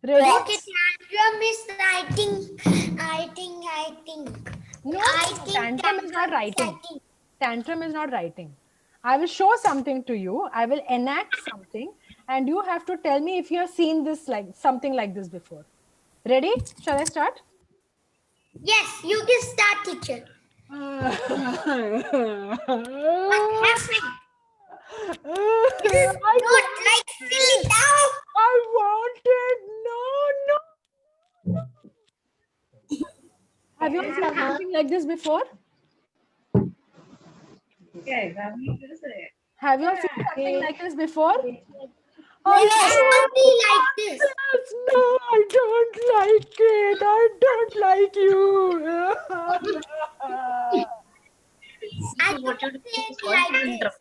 Ready? Okay, tantrum is writing. I think. No, I no, think tantrum is not tantrum is writing. writing. Tantrum is not writing. I will show something to you. I will enact something, and you have to tell me if you have seen this like something like this before. Ready? Shall I start? Yes, you can start, teacher. What happened? This is I not like silly wanted. now. I wanted. No, no. Have you seen something like this before? Have you seen something like this before? Oh, Yes, something like this. yes, no, I don't like it. I don't like you. I don't say it like this.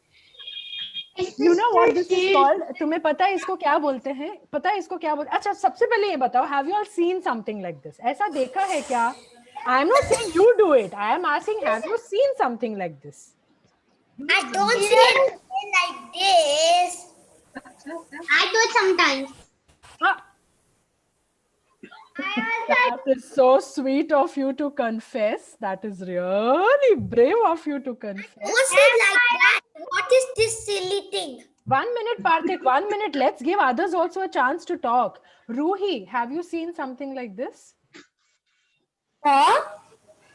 You know what this is called? तुम्हें पता है इसको क्या बोलते हैं? पता है इसको क्या बोलते हैं? अच्छा, सबसे पहले ये बताओ, have you all seen something like this? ऐसा देखा है क्या? I am not saying you do it. I am asking, have you seen something like this? I don't say it like this. I do it sometimes. Ah, that is so sweet of you to confess. That is really brave of you to confess. Don't say it like that. What is this silly thing? 1 minute, Parthik, 1 minute. Let's give others also a chance to talk. Ruhi, have you seen something like this? Huh?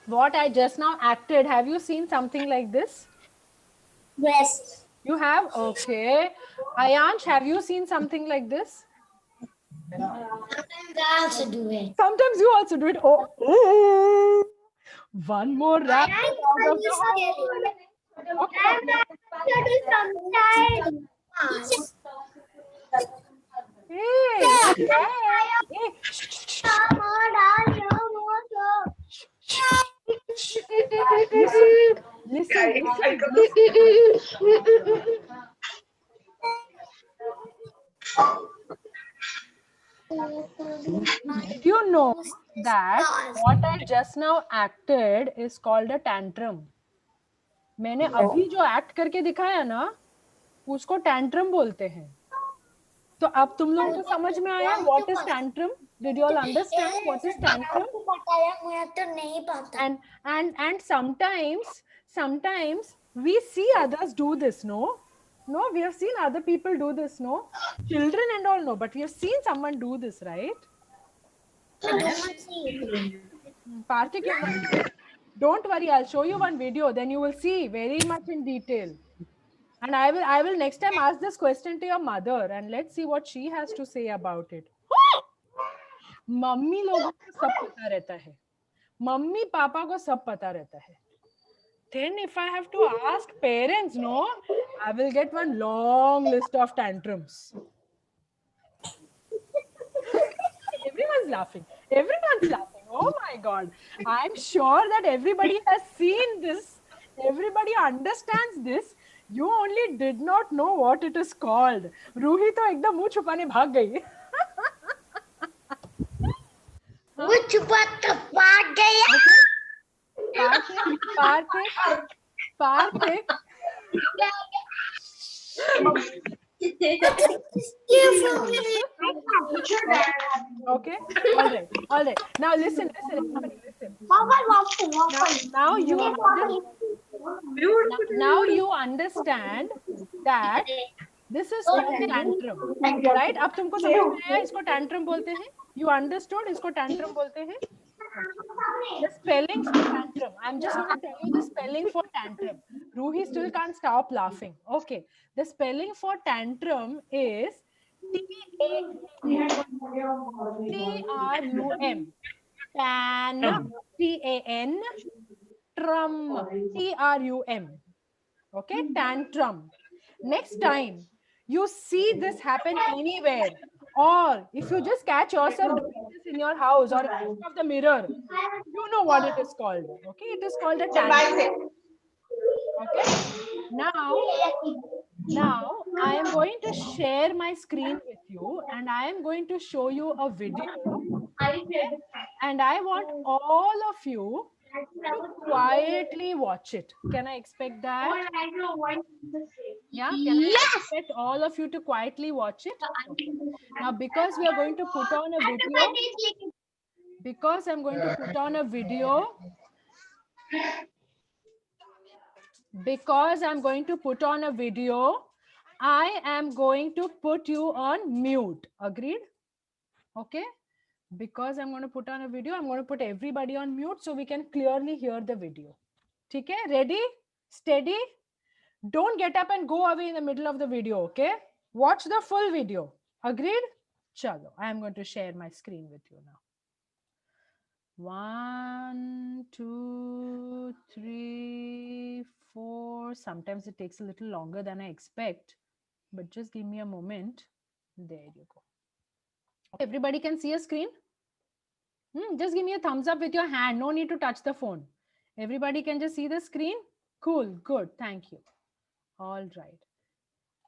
What I just now acted, have you seen something like this? Yes. You have? Okay. Ayansh, have you seen something like this? Sometimes I also do it. Sometimes you also do it. Oh, oh. One more rap I out of the hall. Okay. sometimes. Hey, hey, hey. Shh, shh, shh, shh. Listen, listen, listen. Did you know that what I just now acted is called a tantrum? मैंने अभी जो act करके दिखाया ना, उसको tantrum बोलते हैं. तो अब तुम लोगों को समझ में आया what is tantrum? Did you all understand what is tantrum? मुझे तो नहीं पता. And sometimes we see others do this, no? No, we have seen other people do this, no? Children and all, no, but we have seen someone do this, right? I don't see. Parthik, don't worry, I'll show you one video, then you will see very much in detail. And I will next time ask this question to your mother and let's see what she has to say about it. Mummy लोगों को सब पता रहता है, mummy papa को सब पता रहता है. Then if I have to ask parents, no, I will get one long list of tantrums. Everyone's laughing. Everyone's laughing. Oh my God. I'm sure that everybody has seen this. Everybody understands this. You only did not know what it is called. Ruhi तो एकदम मुंह छुपाने भाग गई. वो छुपा तो भाग गया. Parthik. Okay. All right. Now listen. Everybody listen. Now you understand that this is called tantrum, right? अब तुमको समझ में आया इसको tantrum बोलते हैं? You understood इसको tantrum बोलते हैं? The spelling for tantrum. I'm just going to tell you the spelling for tantrum. Ruhi still can't stop laughing. Okay. The spelling for tantrum is T-A-N-T-R-U-M. Tan, T-A-N, trum, T-R-U-M. Okay, tantrum. Next time you see this happen anywhere, or if you just catch yourself doing this in your house or in front of the mirror, you know what it is called. Okay, it is called a tantrum. Okay, now I am going to share my screen with you and I am going to show you a video. Okay? And I want all of you to quietly watch it. Can I expect that? Yeah, can I expect all of you to quietly watch it? Okay. Now, because we are going to put on a video, because I'm going to put on a video, because I'm going to put on a video, I am going to put you on mute. Agreed? Okay. Because I'm going to put on a video, I'm going to put everybody on mute so we can clearly hear the video. Okay, ready? Steady? Don't get up and go away in the middle of the video, okay? Watch the full video. Agreed? Chalo, I am going to share my screen with you now. 1, 2, 3, 4. Sometimes it takes a little longer than I expect, but just give me a moment. There you go. Everybody can see a screen? Just give me a thumbs up with your hand. No need to touch the phone. Everybody can just see the screen? Cool, good, thank you. All right.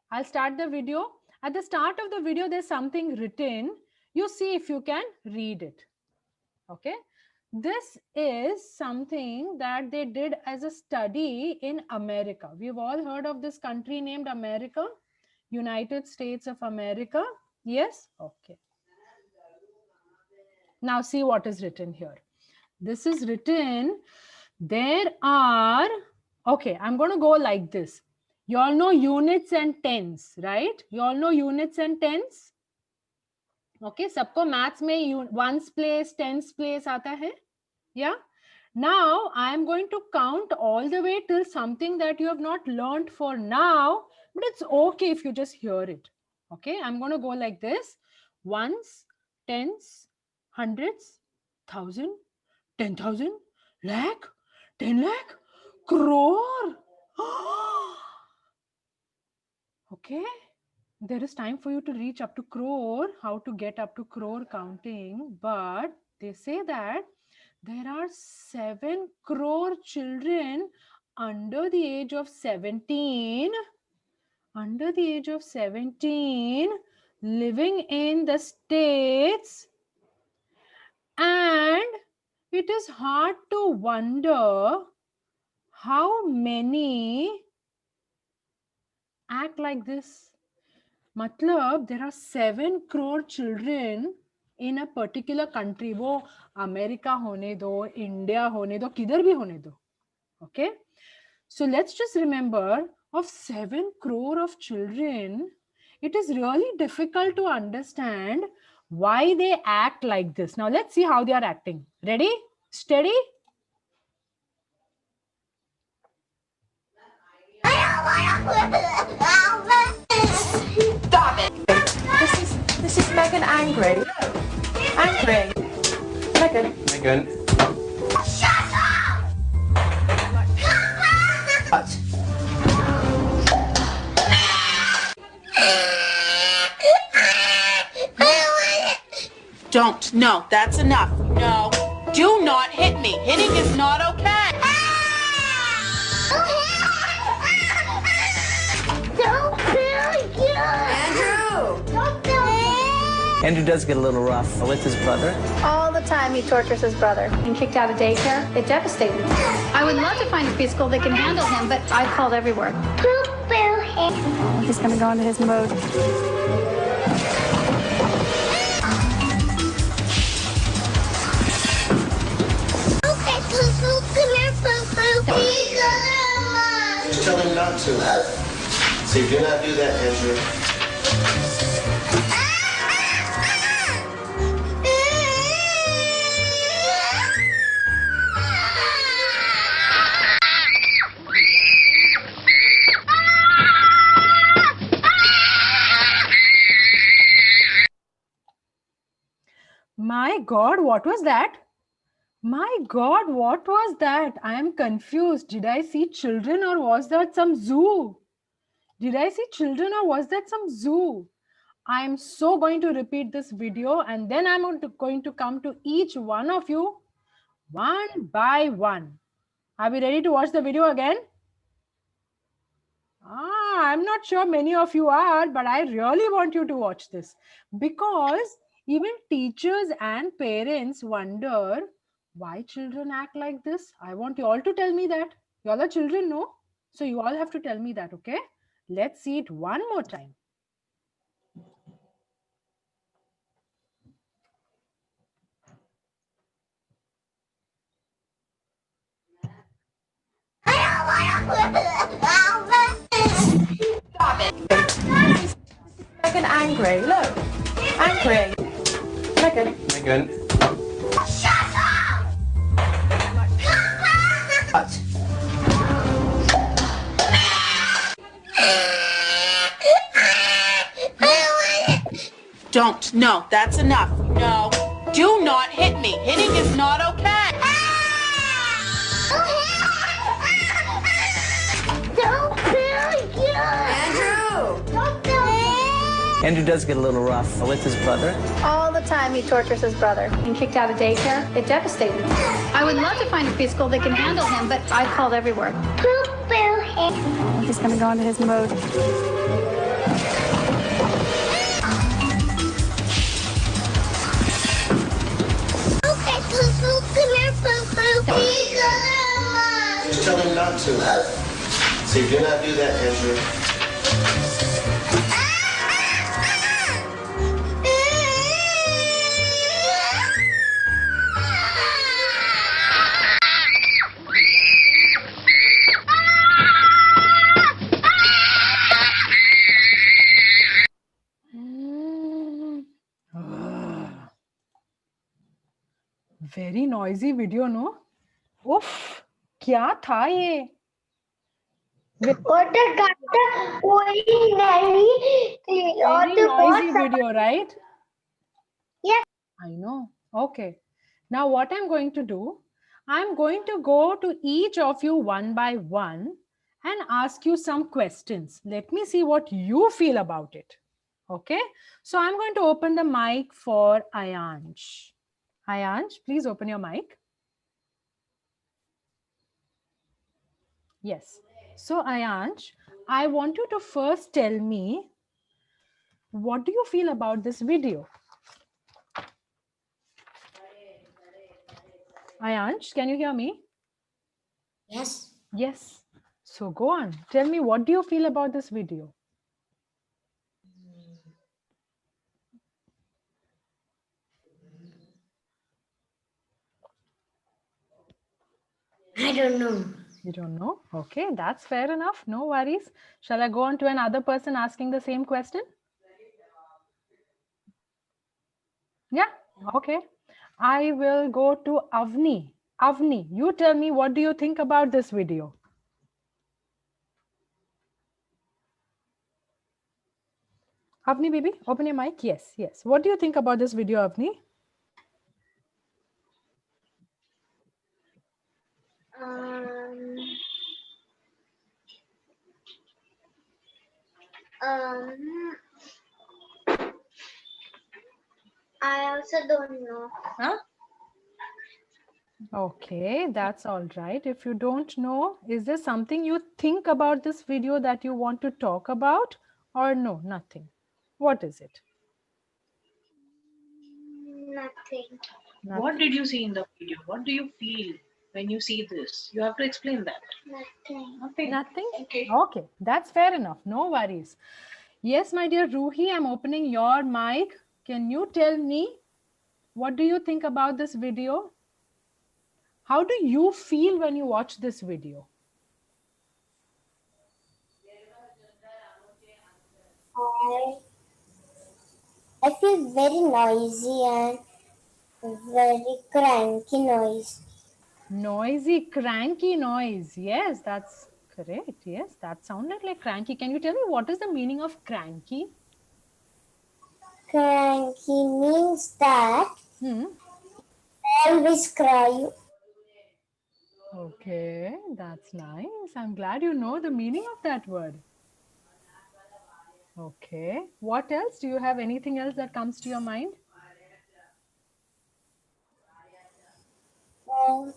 I'll start the video. At the start of the video, there's something written. You see if you can read it. Okay. This is something that they did as a study in America. We've all heard of this country named America, United States of America. Yes? Okay. Now see what is written here. This is written, there are, okay, I'm going to go like this. You all know units and tens, right? You all know units and tens? Okay, सबको maths में ones place, tens place आता है? Yeah? Now, I am going to count all the way till something that you have not learned for now, but it's okay if you just hear it. Okay, I'm going to go like this. Ones, tens, hundreds, thousand, 10,000, lakh, 10 lakh, crore. Okay, there is time for you to reach up to crore, how to get up to crore counting, but they say that there are 7 crore children under the age of 17, living in the States, and it is hard to wonder how many act like this. Matlab, there are 7 crore children in a particular country. वो America होने दो, India होने दो, किधर भी होने दो. Okay? So let's just remember, of 7 crore of children, it is really difficult to understand why they act like this. Now let's see how they are acting. Ready? Steady? Stop it! This is Megan angry. Angry. Megan. Megan. Shut up! What? Don't. No, that's enough. No. Do not hit me. Hitting is not okay. Don't feel you! Andrew! Don't feel me! Andrew does get a little rough with his brother. All the time he tortures his brother. Being kicked out of daycare, it devastated him. I would love to find a preschool that can handle him, but I called everywhere. Poop will hit. Oh, he's gonna go into his mode. Okay, poo-poo, come here, poo-poo. Just tell him not to. Say, do not do that, Andrew. My God, what was that? My God, what was that? I am confused. Did I see children or was that some zoo? Did I see children or was that some zoo? I am so going to repeat this video and then I'm going to come to each one of you one by one. Are we ready to watch the video again? I'm not sure many of you are, but I really want you to watch this because even teachers and parents wonder why children act like this. I want you all to tell me that. You all are children, no? So you all have to tell me that, okay? Let's see it one more time. Megan angry. Look. Angry. Megan. Megan. What? Don't. No, that's enough. No. Do not hit me. Hitting is not okay. Don't feel you. Andrew. Don't feel me. Andrew does get a little rough with his brother. All the time he tortures his brother. Being kicked out of daycare, it devastated me. I would love to find a preschool that can handle him, but I called everywhere. Poop him. He's gonna go into his mode. Okay, poo poo, come here, poo poo. Just tell him not to. Say, do not do that, Andrew. Very noisy video, no? Oof, क्या था ये? और तो doctor कोई नहीं थी और Very तो बहुत noisy video, right? Yes. I know. Okay. Now what I'm going to do, I'm going to go to each of you one by one and ask you some questions. Let me see what you feel about it. Okay. So I'm going to open the mic for Ayansh. Ayansh, please open your mic. Yes. So Ayansh, I want you to first tell me, what do you feel about this video? Ayansh, can you hear me? Yes. Yes. So go on. Tell me, what do you feel about this video? I don't know. You don't know? Okay, that's fair enough. No worries. Shall I go on to another person asking the same question? Yeah, okay. I will go to Avni. Avni, you tell me, what do you think about this video? Avni, baby, open your mic. Yes, yes. What do you think about this video, Avni? I also don't know. Huh? Okay, that's all right. If you don't know, is there something you think about this video that you want to talk about, or no, nothing? What is it? Nothing. What did you see in the video? What do you feel when you see this? You have to explain that. Nothing. Nothing. Nothing? Okay. Okay, that's fair enough. No worries. Yes, my dear Ruhi, I'm opening your mic. Can you tell me, what do you think about this video? How do you feel when you watch this video? I feel very noisy and very cranky noise. Noisy, cranky noise. Yes, that's correct. Yes, that sounded like cranky. Can you tell me what is the meaning of cranky? Cranky means that I always cry. Okay, that's nice. I'm glad you know the meaning of that word. Okay. What else? Do you have anything else that comes to your mind? I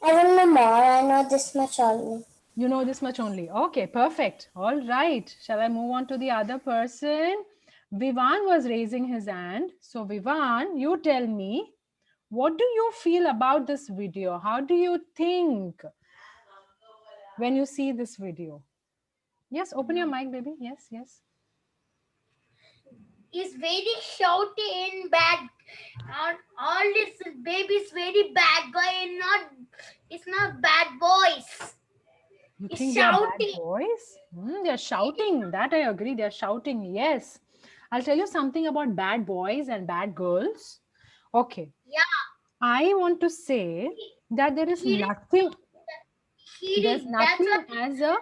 don't know more. I know this much only. You know this much only. Okay, perfect. All right. Shall I move on to the other person? Vivan was raising his hand. So Vivan, you tell me, what do you feel about this video? How do you think when you see this video? Yes, open your mic, baby. Yes, yes. Is very shouty and bad. All this baby is very bad guy and it's not bad boys. You It's think they are bad shouty. boys? They are shouting. That I agree. They are shouting. Yes. I'll tell you something about bad boys and bad girls. Okay. Yeah. I want to say that there is nothing. There's That's nothing as a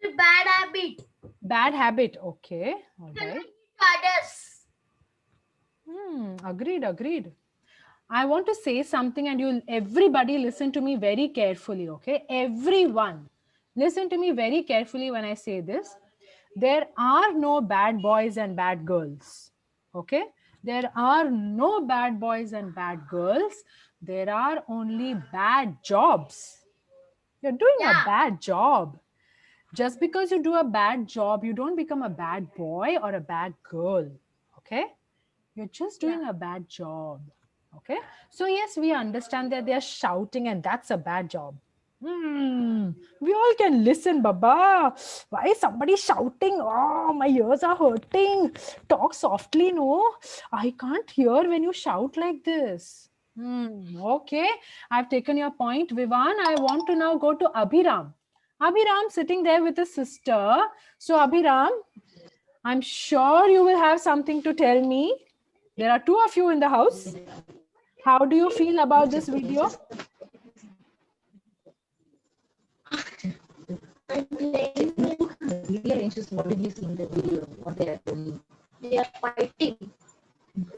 a bad habit. bad habit. Okay. All right. Others. Agreed. Agreed. I want to say something and you'll everybody listen to me very carefully, okay? Everyone listen to me very carefully when I say this. There are no bad boys and bad girls, okay? There are no bad boys and bad girls. There are only bad jobs. You're doing a bad job. Just because you do a bad job, you don't become a bad boy or a bad girl, okay? You're just doing a bad job. Okay. So, yes, we understand that they're shouting and that's a bad job. We all can listen, Baba. Why is somebody shouting? Oh, my ears are hurting. Talk softly, no? I can't hear when you shout like this. Okay. I've taken your point, Vivan. I want to now go to Abhiram. Abhiram sitting there with his sister. So, Abhiram, I'm sure you will have something to tell me. There are two of you in the house. How do you feel about this video? What did you see in the video? What they are doing? They are fighting.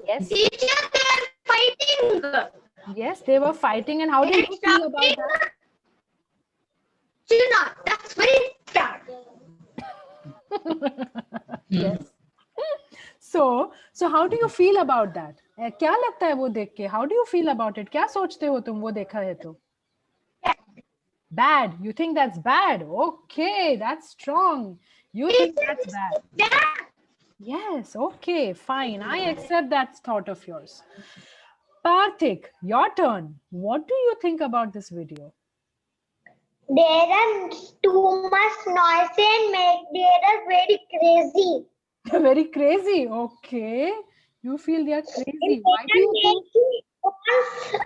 Yes. Teacher, they are fighting. Yes, they were fighting. And how did you feel about that? China, that's very bad. Yes. So how do you feel about that? क्या लगता है वो देख के? How do you feel about it? क्या सोचते हो तुम वो देखा है तो? Bad. You think that's bad? Okay, that's strong. You think that's bad? Yes, okay, fine. I accept that thought of yours. Parthik, your turn. What do you think about this video? There are too much noise and they are very crazy. They're very crazy. Okay. You feel they are crazy. Why do you think?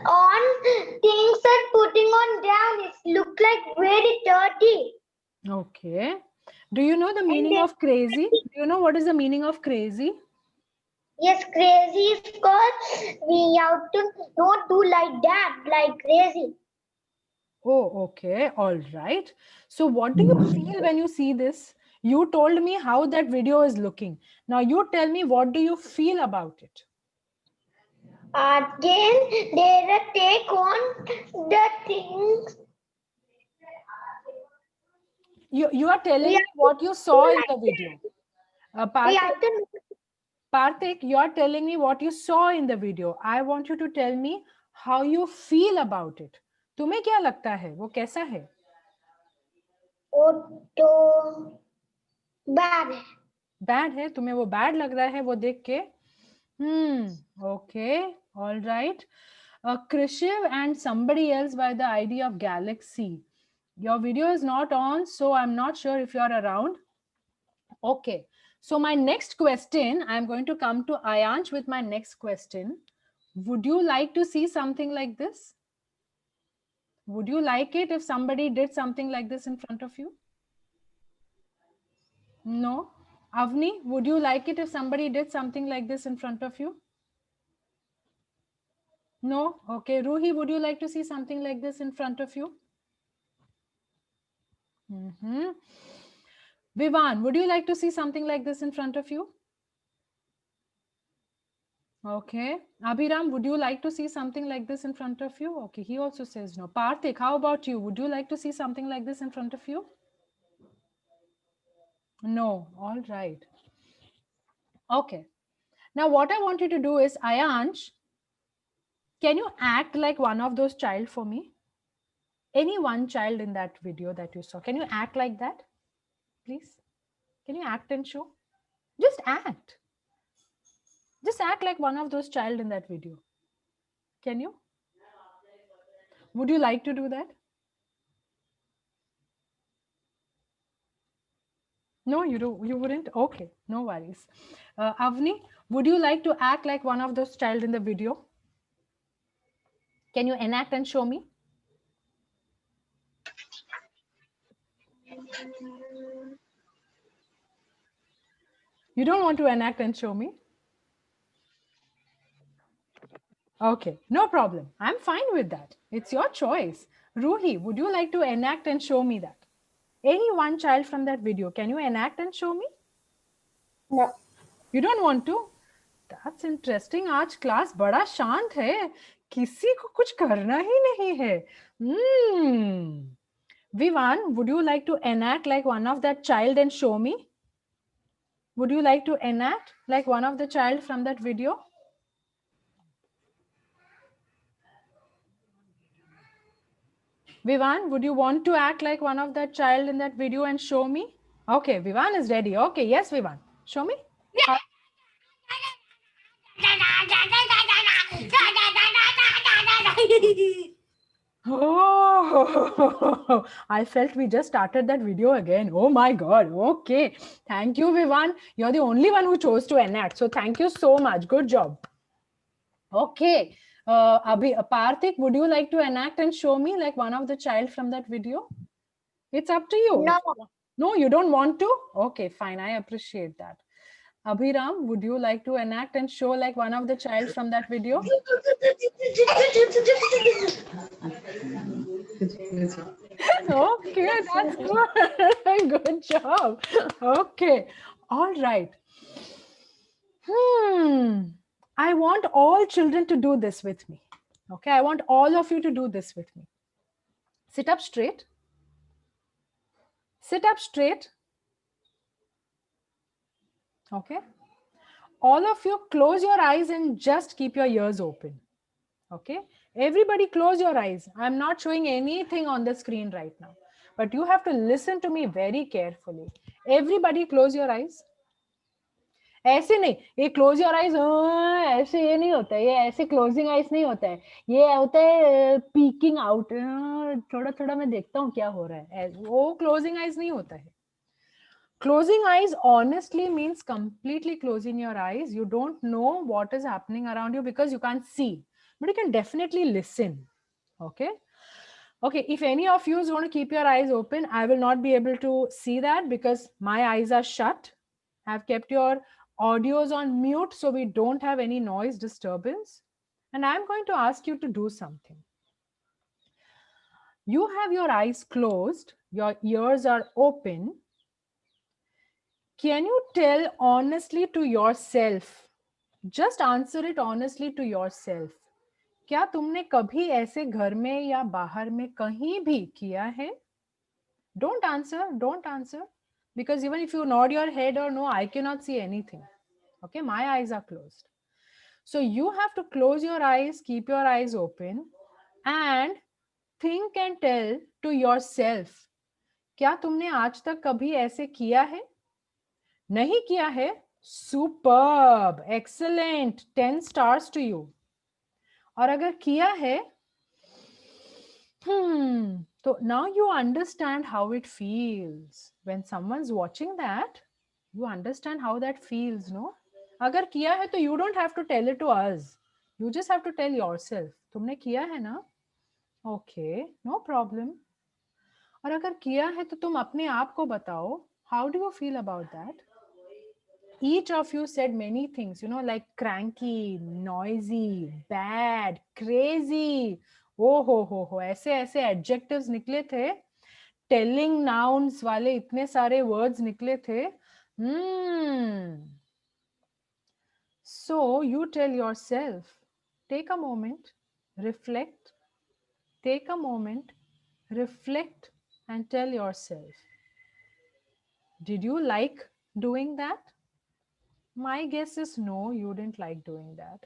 On things are putting on down. It look like very dirty. Okay. Do you know the meaning of crazy? Do you know what is the meaning of crazy? Yes, crazy is because we have to not do like that, like crazy. Oh, okay. All right. So what do you feel when you see this? You told me how that video is looking. Now you tell me, what do you feel about it? Again, they take on the things. You are telling me what you saw in the video. Parthik, you are telling me what you saw in the video. I want you to tell me how you feel about it. तुम्हें क्या लगता है वो कैसा है? वो तो bad है. Bad है. तुम्हें वो bad लग रहा है वो देख के? Okay. All right. Krishiv and somebody else by the ID of Galaxy. Your video is not on, so I'm not sure if you're around. Okay. So my next question, I'm going to come to Ayansh with my next question. Would you like to see something like this? Would you like it if somebody did something like this in front of you? No? Avni, would you like it if somebody did something like this in front of you? No? Okay. Ruhi, would you like to see something like this in front of you? Vivan, would you like to see something like this in front of you? Okay. Abhiram, would you like to see something like this in front of you? Okay, he also says no. Parthik, how about you? Would you like to see something like this in front of you? No. All right. Okay. Now what I want you to do is, Ayansh, can you act like one of those child for me? Any one child in that video that you saw. Can you act like that? Please. Can you act and show? Just act. Just act like one of those child in that video. Can you? Would you like to do that? No, you wouldn't? Okay, no worries. Avni, would you like to act like one of those child in the video? Can you enact and show me? You don't want to enact and show me? Okay, no problem. I'm fine with that. It's your choice. Ruhi, would you like to enact and show me that? Any one child from that video, can you enact and show me? No. You don't want to? That's interesting. आज class बड़ा शांत है. किसी को कुछ करना ही नहीं है. Vivan, would you like to enact like one of that child and show me? Would you like to enact like one of the child from that video? Vivan, would you want to act like one of that child in that video and show me? Okay, Vivan is ready. Okay, yes, Vivan. Show me. Oh, I felt we just started that video again. Oh my God. Okay. Thank you, Vivan. You're the only one who chose to enact. So thank you so much. Good job. Okay. Parthik, would you like to enact and show me like one of the child from that video? It's up to you. No. No, you don't want to? Okay, fine. I appreciate that. Abhiram, would you like to enact and show like one of the child from that video? Okay, that's good. Good job. Okay. All right. I want all children to do this with me. Okay, I want all of you to do this with me. Sit up straight. Sit up straight. Okay. All of you close your eyes and just keep your ears open. Okay. Everybody close your eyes. I'm not showing anything on the screen right now, but you have to listen to me very carefully. Everybody close your eyes. ऐसे नहीं, ये close your eyes ऐसे ये नहीं होता है, ये ऐसे क्लोजिंग आइज नहीं होता है, ये होता है पीकिंग आउट, थोड़ा थोड़ा मैं देखता हूँ क्या हो रहा है, वो क्लोजिंग आइज नहीं होता है. Closing eyes honestly means completely closing your eyes. You don't know what is happening around you because you can't see, but you can definitely listen. Okay. Okay, if any of you want to keep your eyes open, I will not be able to see that because my eyes are shut. I've kept your audios on mute so we don't have any noise disturbance. And I'm going to ask you to do something. You have your eyes closed, your ears are open. Can you tell honestly to yourself? Just answer it honestly to yourself. क्या तुमने कभी ऐसे घर में या बाहर में कहीं भी किया है? Don't answer. Because even if you nod your head or no, I cannot see anything. Okay, my eyes are closed. So you have to close your eyes, keep your eyes open and think and tell to yourself. क्या तुमने आज तक कभी ऐसे किया है? नहीं किया है? Superb, excellent, 10 stars to you. और अगर किया है, so now you understand how it feels. When someone's watching that, you understand how that feels, no? अगर किया है तो you don't have to tell it to us. You just have to tell yourself. तुमने किया है ना? Okay, no problem. और अगर किया है तो तुम अपने आप को बताओ. How do you feel about that? Each of you said many things, like cranky, noisy, bad, crazy. Oh ho, ऐसे adjectives निकले थे. Telling nouns वाले इतने सारे words निकले थे. So you tell yourself, take a moment, reflect. Take a moment, reflect and tell yourself, did you like doing that? My guess is no, you didn't like doing that.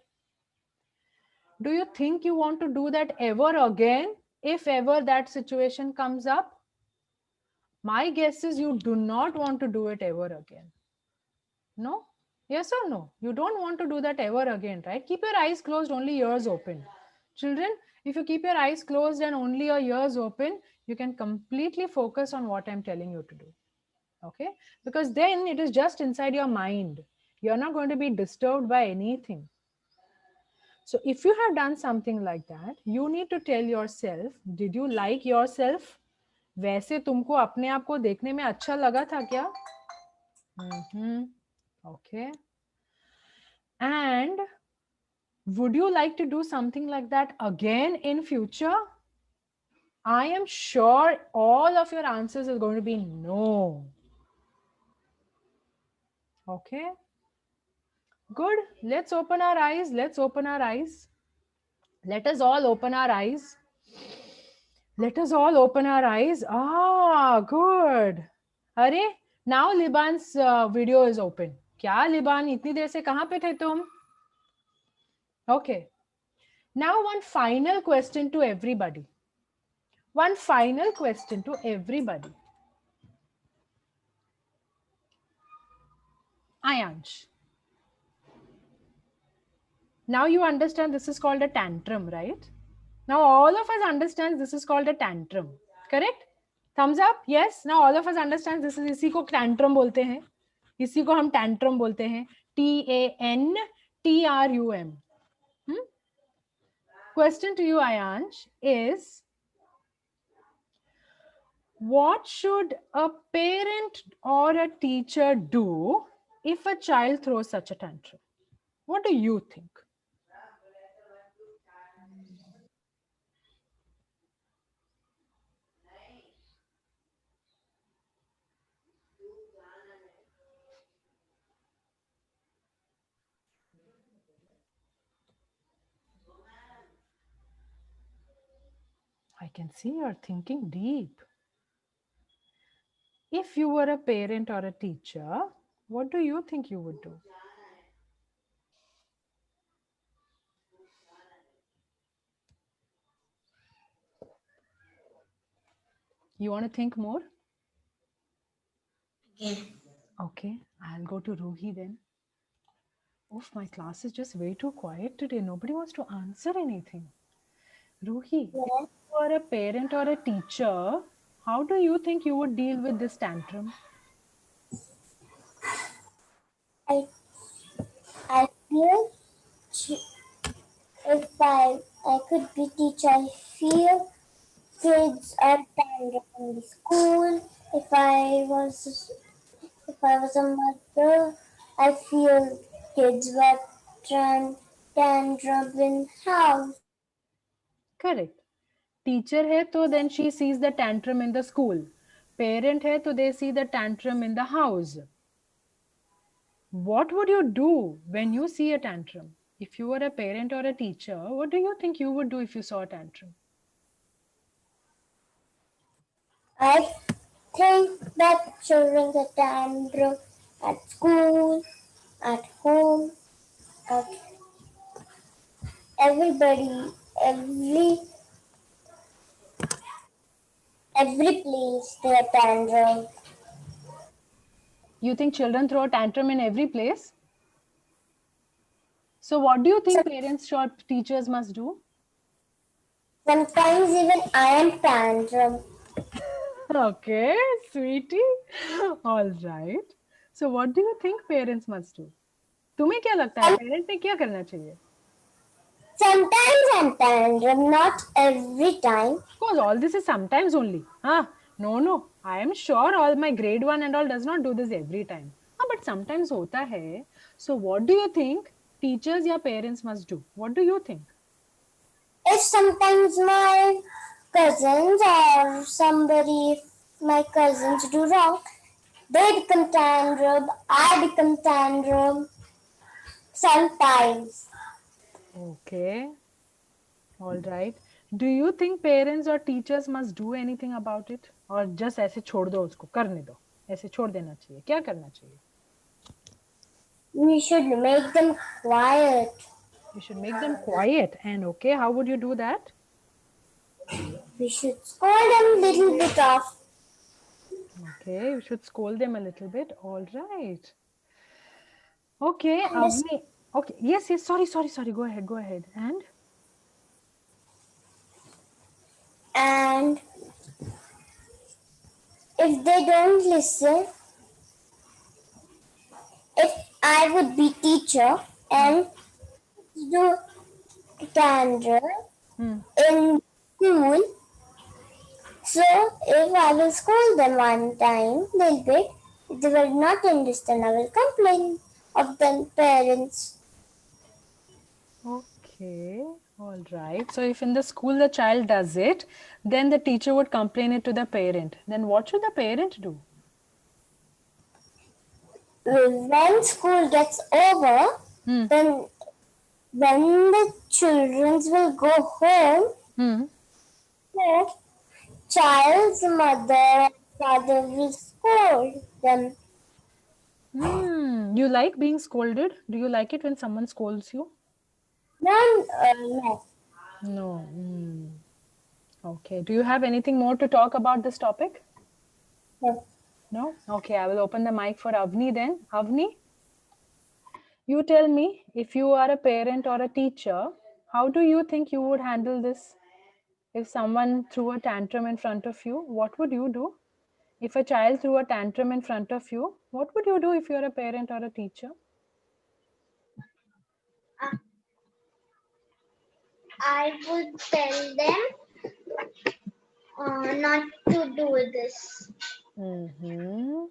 Do you think you want to do that ever again, if ever that situation comes up? My guess is you do not want to do it ever again. No? Yes or no? You don't want to do that ever again, right? Keep your eyes closed, only ears open. Children, if you keep your eyes closed and only your ears open, you can completely focus on what I'm telling you to do. Okay, because then it is just inside your mind. You're not going to be disturbed by anything. So if you have done something like that, you need to tell yourself, did you like yourself? वैसे तुमको अपने आप को देखने में अच्छा लगा था क्या? Okay. And would you like to do something like that again in future? I am sure all of your answers are going to be no. Okay. Good. Let's open our eyes. Let's open our eyes. Let us all open our eyes. Let us all open our eyes. Ah, good. Arey, now Liban's video is open. क्या Liban? इतनी देर से कहाँ पे थे तुम? Okay. Now one final question to everybody. One final question to everybody. Ayansh. Now you understand this is called a tantrum, right? Now all of us understand this is called a tantrum. Correct? Thumbs up. Yes. Now all of us understand this is, इसी को tantrum बोलते हैं. इसी को हम tantrum बोलते हैं. TANTRUM. Question to you, Ayansh, is what should a parent or a teacher do if a child throws such a tantrum? What do you think? I can see you're thinking deep. If you were a parent or a teacher, what do you think you would do? You want to think more? Yeah. Okay, I'll go to Ruhi then. Oof, my class is just way too quiet today. Nobody wants to answer anything. Ruhi, if you were a parent or a teacher, how do you think you would deal with this tantrum? I feel if I could be teacher, I feel kids are tantrum in the school. If I was a mother, I feel kids were tantrum in house. Correct. Teacher hai to then she sees the tantrum in the school. Parent hai to they see the tantrum in the house. What would you do when you see a tantrum? If you were a parent or a teacher, what do you think you would do if you saw a tantrum? I think that children get tantrum at school, at home, at everybody, every place they are tantrum. You think children throw a tantrum in every place? So what do you think parents or teachers must do? Sometimes even I am tantrum. Okay, sweetie. All right. So what do you think parents must do? तुम्हें क्या लगता है parent ने क्या करना चाहिए? Sometimes I'm tantrum, not every time. Of course, all this is sometimes only. No. I am sure all my grade 1 and all does not do this every time. But sometimes होता है. So what do you think teachers या parents must do? What do you think? If sometimes my cousins or somebody, my cousins do wrong, they become tantrum, I become tantrum. Sometimes. Okay. All right. Do you think parents or teachers must do anything about it? और just ऐसे छोड़ दो उसको, करने दो, ऐसे छोड़ देना चाहिए? क्या करना चाहिए? We should make them quiet. You should make them quiet. And okay, how would you do that? We should scold them a little bit off. Okay, you should scold them a little bit. All right. Okay, Avni. Okay, yes, sorry. Go ahead. And if they don't listen, if I would be teacher and do tantrum Hmm. in school, so if I will scold them one time, little bit, if they will not understand, I will complain of the parents. Okay, all right. So if in the school the child does it, then the teacher would complain it to the parent. Then what should the parent do? When school gets over, Hmm. then when the children will go home, Hmm. the child's mother and father will scold them. Hmm. You like being scolded? Do you like it when someone scolds you? No. No. Hmm. Okay. Do you have anything more to talk about this topic? No. No? Okay, I will open the mic for Avni then. Avni, you tell me, if you are a parent or a teacher, how do you think you would handle this? If someone threw a tantrum in front of you, what would you do? If a child threw a tantrum in front of you, what would you do if you're a parent or a teacher? I would tell them not to do this. Mm-hmm.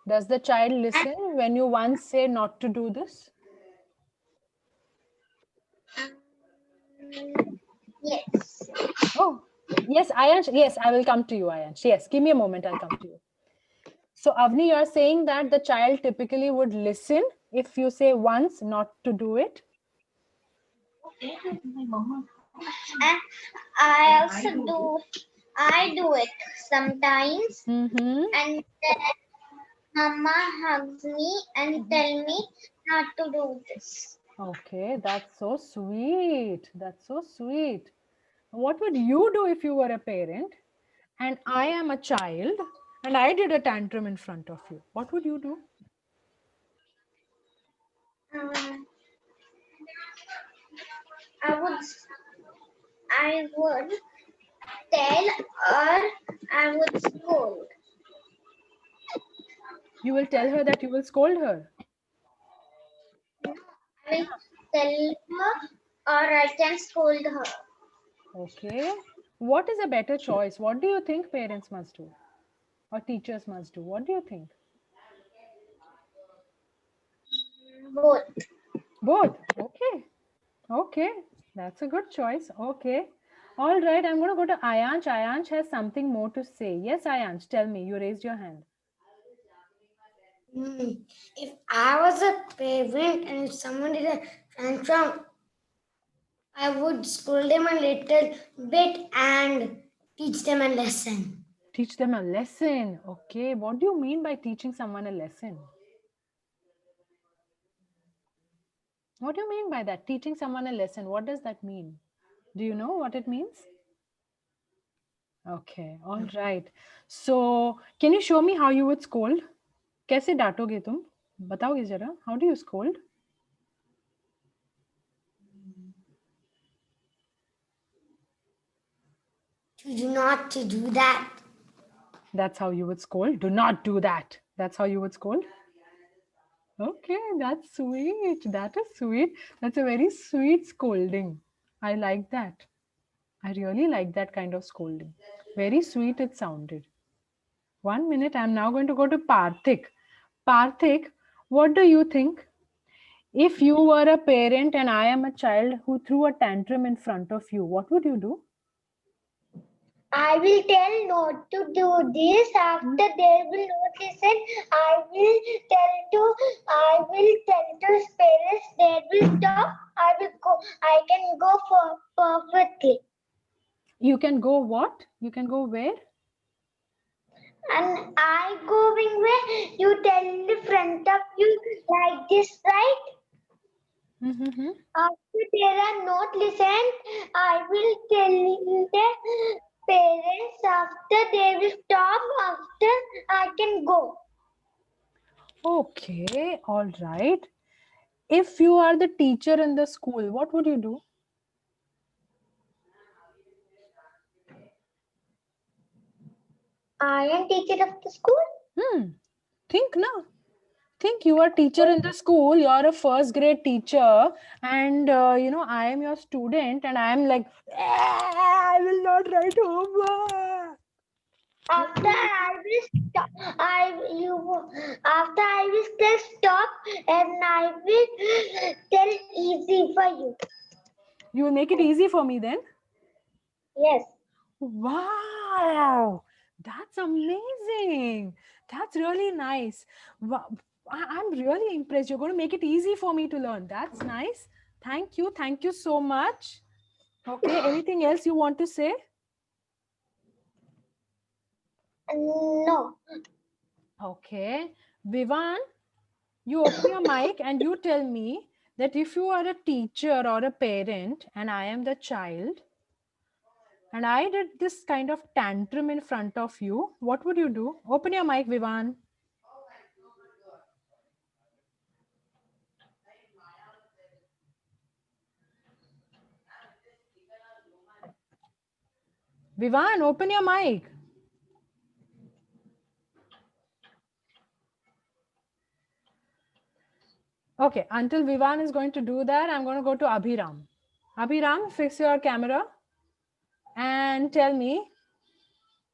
Does the child listen when you once say not to do this? Yes. Oh, yes, Ayansh. Yes, I will come to you, Ayansh. Yes, give me a moment. I'll come to you. So, Avni, you're saying that the child typically would listen if you say once not to do it. And I also do. I do it sometimes, Mm-hmm. and then Mama hugs me and tell me not to do this. Okay, that's so sweet. That's so sweet. What would you do if you were a parent and I am a child and I did a tantrum in front of you? What would you do? Um, I would tell or I would scold. You will tell her that you will scold her. I will tell her or I can scold her. Okay. What is a better choice? What do you think parents must do or teachers must do? What do you think? Both. Both. Okay. Okay. That's a good choice. Okay. All right. I'm going to go to Ayansh. Ayansh has something more to say. Yes, Ayansh, tell me. You raised your hand. If I was a parent and if someone did a tantrum, I would scold them a little bit and teach them a lesson. Teach them a lesson. Okay. What do you mean by teaching someone a lesson? What do you mean by that? Teaching someone a lesson. What does that mean? Do you know what it means? Okay. All right. So, can you show me how you would scold? कैसे डांटोगे तुम? बताओगे जरा. How do you scold? Do not to do that. That's how you would scold. Do not do that. That's how you would scold. Okay, that's sweet. That is sweet. That's a very sweet scolding. I like that. I really like that kind of scolding. Very sweet it sounded. 1 minute. I'm now going to go to Parthik. Parthik, what do you think? If you were a parent and I am a child who threw a tantrum in front of you, what would you do? I will tell not to do this. After they will not listen, I will tell to parents. They will stop. I will go. I can go for perfectly. You can go what? You can go where? And I going where you tell in front of you like this, right? Mm-hmm. After they are not listened, I will tell the parents. After they will stop. After I can go. Okay, all right. If you are the teacher in the school, what would you do? I am teacher of the school. Think na. think you are teacher in the school. You are a first grade teacher, and I am your student, and I am like, I will not write homework. After I will stop, after I will say stop, and I will tell easy for you. You will make it easy for me then? Yes. Wow, that's amazing. That's really nice. I'm really impressed. You're going to make it easy for me to learn. That's nice. Thank you. Thank you so much. Okay, anything else you want to say? No. Okay. Vivan, you open your mic and you tell me that if you are a teacher or a parent and I am the child and I did this kind of tantrum in front of you, what would you do? Open your mic, Vivan. Vivan, open your mic. Okay, until Vivan is going to do that, I'm going to go to Abhiram. Abhiram, fix your camera and tell me,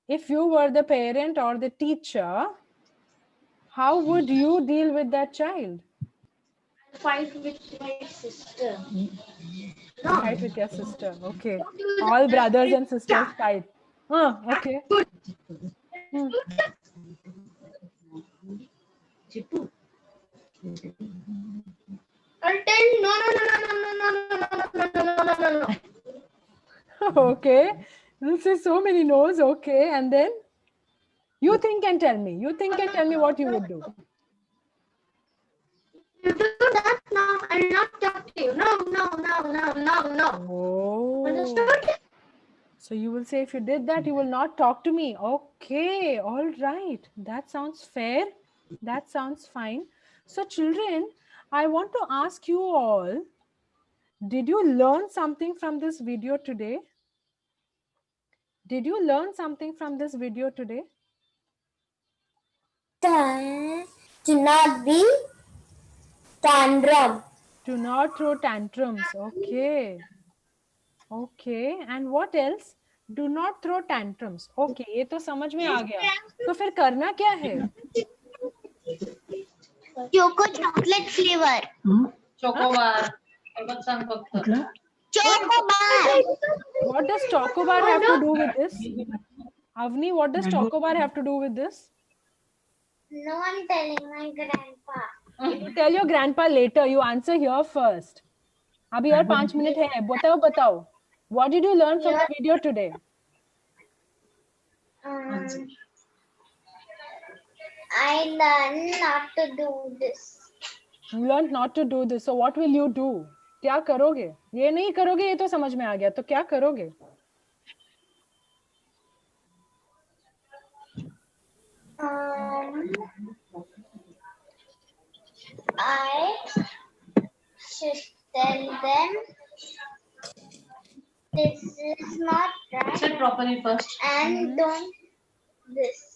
if you were the parent or the teacher, how would you deal with that child? Fight with my sister. Fight with your sister. Okay. All brothers and sisters fight. Okay. I'll tell no. Okay. You'll say so many no's. Okay. And then you think and tell me. You think and tell me what you would do. You do that now. I'll not talk to you. No. Oh. Understood? So you will say if you did that, you will not talk to me. Okay. All right. That sounds fair. That sounds fine. So children, I want to ask you all, did you learn something from this video today? Did you learn something from this video today? To not be tantrum. To not throw tantrums. Okay. Okay. And what else? Do not throw tantrums. Okay. ये तो समझ में आ गया. तो फिर करना क्या है? Choco chocolate flavor. Chocobar. Chocobar. What does Chocobar have to do with this? Avni, what does Chocobar have to do with this? No one telling my grandpa. You tell your grandpa later. You answer here first. अभी और 5 minute है. बताओ. What did you learn from the video today? I learned not to do this. You learned not to do this. So what will you do? क्या करोगे? ये नहीं करोगे, ये तो समझ में आ गया. तो क्या करोगे? I should tell them this is not right. Say properly first. And don't this.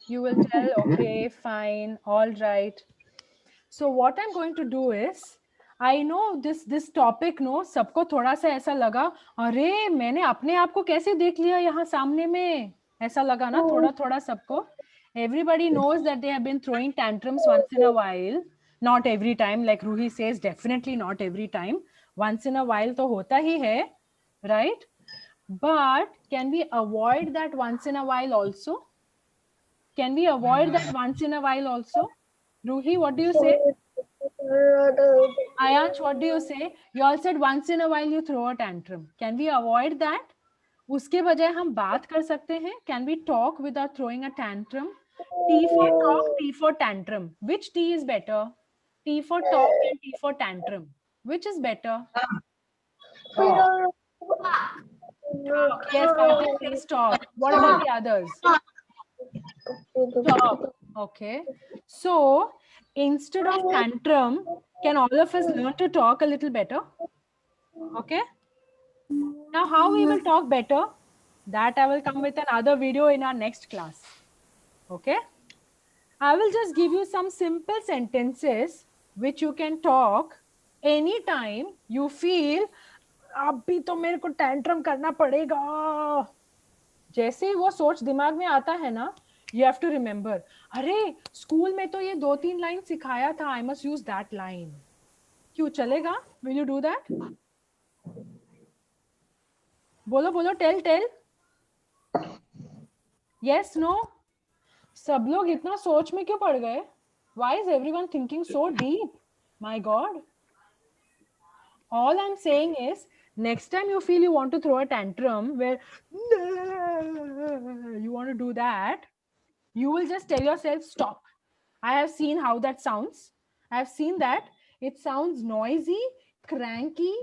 You will tell, okay, fine, all right. So what I'm going to do is, I know this topic, no, सबको थोड़ा सा ऐसा लगा, अरे मैंने अपने आप को कैसे देख लिया यहाँ सामने में, ऐसा लगा ना थोड़ा सबको. Everybody knows that they have been throwing tantrums once in a while. Not every time, like Ruhi says, definitely not every time. Once in a while तो होता ही है, right? But can we avoid that once in a while also? Can we avoid that once in a while also? Ruhi, what do you say? Ayansh, what do you say? You all said once in a while you throw a tantrum. Can we avoid that? उसके बजाय हम बात कर सकते हैं. Can we talk without throwing a tantrum? T for talk, T for tantrum. Which T is better? T for talk and T for tantrum. Which is better? Yes, Pankaj says talk. What about the others? Talk. Okay. So instead of tantrum, can all of us learn to talk a little better? Okay. Now how we will talk better? That I will come with another video in our next class. Okay. I will just give you some simple sentences which you can talk anytime you feel अभी तो मेरे को tantrum करना पड़ेगा. जैसे ही वो सोच दिमाग में आता है ना, you have to remember, अरे स्कूल में तो ये 2-3 लाइन सिखाया था, I must use that line. क्यों चलेगा? Will you do that? बोलो बोलो, tell. Yes, no? सब लोग इतना सोच में क्यों पड़ गए? Why is everyone thinking so deep? My God. All I'm saying is, next time you feel you want to throw a tantrum where you want to do that, you will just tell yourself, stop. I have seen how that sounds. I have seen that. It sounds noisy, cranky,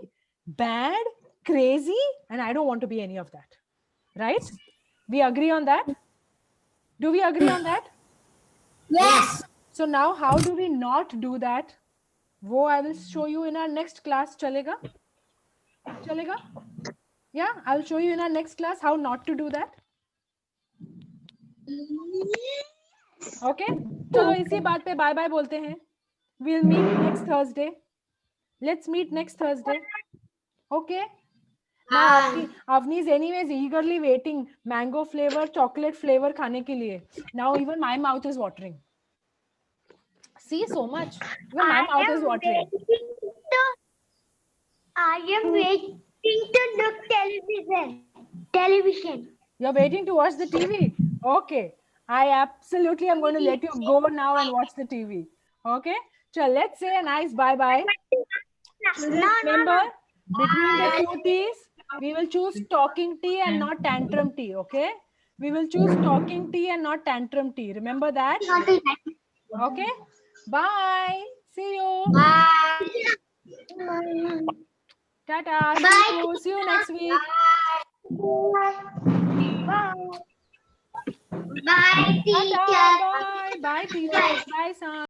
bad, crazy, and I don't want to be any of that. Right? We agree on that? Do we agree on that? Yes. So now how do we not do that? वो I will show you in our next class. चलेगा? चलेगा? Yeah, I'll show you in our next class how not to do that. Okay? चलो इसी बात पे bye bye बोलते हैं. We'll meet next Thursday. Let's meet next Thursday. Okay? Now Avni is anyways eagerly waiting mango flavor, chocolate flavor खाने के लिए. Now even my mouth is watering. See so much. Even my mouth is watering. I am waiting to look television. You're waiting to watch the TV. Okay. I absolutely am going to let you go now and watch the TV. Okay. So let's say a nice bye-bye. Remember, between the two teas, we will choose talking tea and not tantrum tea. Okay. We will choose talking tea and not tantrum tea. Remember that? Okay. Bye. See you. Bye. Tata. Bye. See you next week. Bye. Bye, teacher. Tata. Bye. Bye, teacher. Bye, son.